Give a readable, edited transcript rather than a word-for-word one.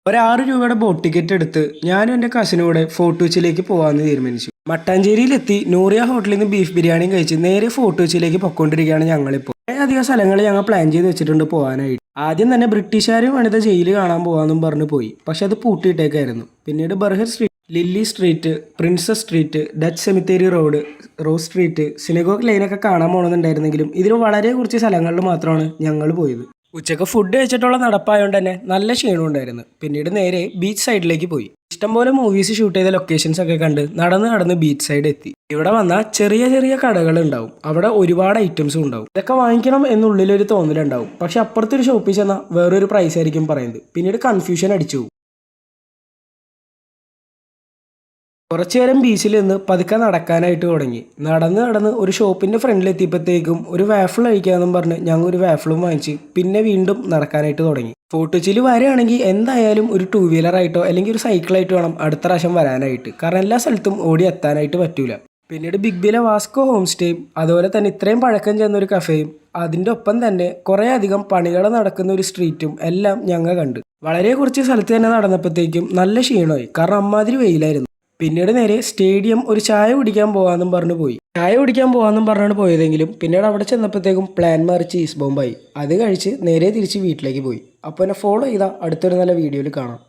ഒരു 6 രൂപയുടെ boat ticket എടുത്ത് ഞാനും എൻ്റെ കസിനും കൂടെ ഫോർട്ട് കൊച്ചിയിലേക്ക് പോകാമെന്ന് തീരുമാനിച്ചു. മട്ടാഞ്ചേരിയിലെത്തി നൂറിയ ഹോട്ടലിൽ നിന്ന് ബീഫ് ബിരിയാണിയും കഴിച്ച് നേരെ ഫോർട്ട് കൊച്ചിയിലേക്ക് പൊയ്ക്കൊണ്ടിരിക്കുകയാണ് ഞങ്ങളിപ്പോൾ. അധികം സ്ഥലങ്ങൾ ഞങ്ങൾ പ്ലാൻ ചെയ്ത് വെച്ചിട്ടുണ്ട് പോകാനായിട്ട്. ആദ്യം തന്നെ ബ്രിട്ടീഷുകാരും വനിത ജയിൽ കാണാൻ പോകാമെന്നും പറഞ്ഞു പോയി. പക്ഷെ അത് പൂട്ടിയിട്ടേക്കായിരുന്നു. പിന്നീട് Burgher Street, Lily Street, Princess Street, Dutch Cemetery Road, Rose Street, synagogue ലൈനൊക്കെ കാണാൻ പോകണമെന്നുണ്ടായിരുന്നെങ്കിലും ഇതിൽ വളരെ കുറച്ച് സ്ഥലങ്ങളിൽ മാത്രമാണ് ഞങ്ങൾ പോയത്. ഉച്ചക്ക് ഫുഡ് കഴിച്ചിട്ടുള്ള നടപ്പായതുകൊണ്ട് തന്നെ നല്ല ക്ഷീണം ഉണ്ടായിരുന്നു. പിന്നീട് നേരെ ബീച്ച് സൈഡിലേക്ക് പോയി. ഇഷ്ടംപോലെ മൂവീസ് ഷൂട്ട് ചെയ്ത ലൊക്കേഷൻസ് ഒക്കെ കണ്ട് നടന്ന് ബീച്ച് സൈഡ് എത്തി. ഇവിടെ വന്നാൽ ചെറിയ ചെറിയ കടകൾ ഉണ്ടാവും. അവിടെ ഒരുപാട് ഐറ്റംസും ഉണ്ടാവും. ഇതൊക്കെ വാങ്ങിക്കണം എന്നുള്ളിലൊരു തോന്നലുണ്ടാവും. പക്ഷെ അപ്പുറത്തൊരു ഷോപ്പിൽ ചെന്നാൽ വേറൊരു പ്രൈസ് ആയിരിക്കും പറയുന്നത്. പിന്നീട് കൺഫ്യൂഷൻ അടിച്ചു പോകും. കുറച്ചു നേരം ബീച്ചിൽ നിന്ന് പതുക്കെ നടക്കാനായിട്ട് തുടങ്ങി. നടന്ന് ഒരു ഷോപ്പിൻ്റെ ഫ്രണ്ടിലെത്തിയപ്പോഴത്തേക്കും ഒരു വാഫിൾ കഴിക്കാമെന്നും പറഞ്ഞ് ഞങ്ങൾ ഒരു വാഫിളും വാങ്ങിച്ച് പിന്നെ വീണ്ടും നടക്കാനായിട്ട് തുടങ്ങി. ഫോർട്ട് കൊച്ചിയിൽ വരികയാണെങ്കിൽ എന്തായാലും ഒരു 2 വീലറായിട്ടോ അല്ലെങ്കിൽ ഒരു സൈക്കിളായിട്ടോ വേണം അടുത്ത പ്രാവശ്യം വരാനായിട്ട്. കാരണം എല്ലാ സ്ഥലത്തും ഓടി എത്താനായിട്ട് പറ്റൂല. പിന്നീട് ബിഗ് ബിയിലെ വാസ്കോ ഹോം സ്റ്റേയും അതുപോലെ തന്നെ ഇത്രയും പഴക്കം ചെന്നൊരു കഫേയും അതിൻ്റെ ഒപ്പം തന്നെ കുറേ അധികം പണികൾ നടക്കുന്ന ഒരു സ്ട്രീറ്റും എല്ലാം ഞങ്ങൾ കണ്ട്. വളരെ കുറച്ച് സ്ഥലത്ത് തന്നെ നടന്നപ്പോഴത്തേക്കും നല്ല ക്ഷീണമായി. കാരണം അമ്മാതിരി വെയിലായിരുന്നു. പിന്നീട് നേരെ സ്റ്റേഡിയം ഒരു ചായ കുടിക്കാൻ പോകാമെന്നും പറഞ്ഞു പോയി. ചായ കുടിക്കാൻ പോകാമെന്നും പറഞ്ഞാണ് പോയതെങ്കിലും പിന്നീട് അവിടെ ചെന്നപ്പോഴത്തേക്കും പ്ലാൻ മാറി ചീസ് ബോംബായി. അത് കഴിച്ച് നേരെ തിരിച്ച് വീട്ടിലേക്ക് പോയി. അപ്പോൾ എന്നെ ഫോളോ ചെയ്താൽ അടുത്തൊരു നല്ല വീഡിയോയിൽ കാണാം.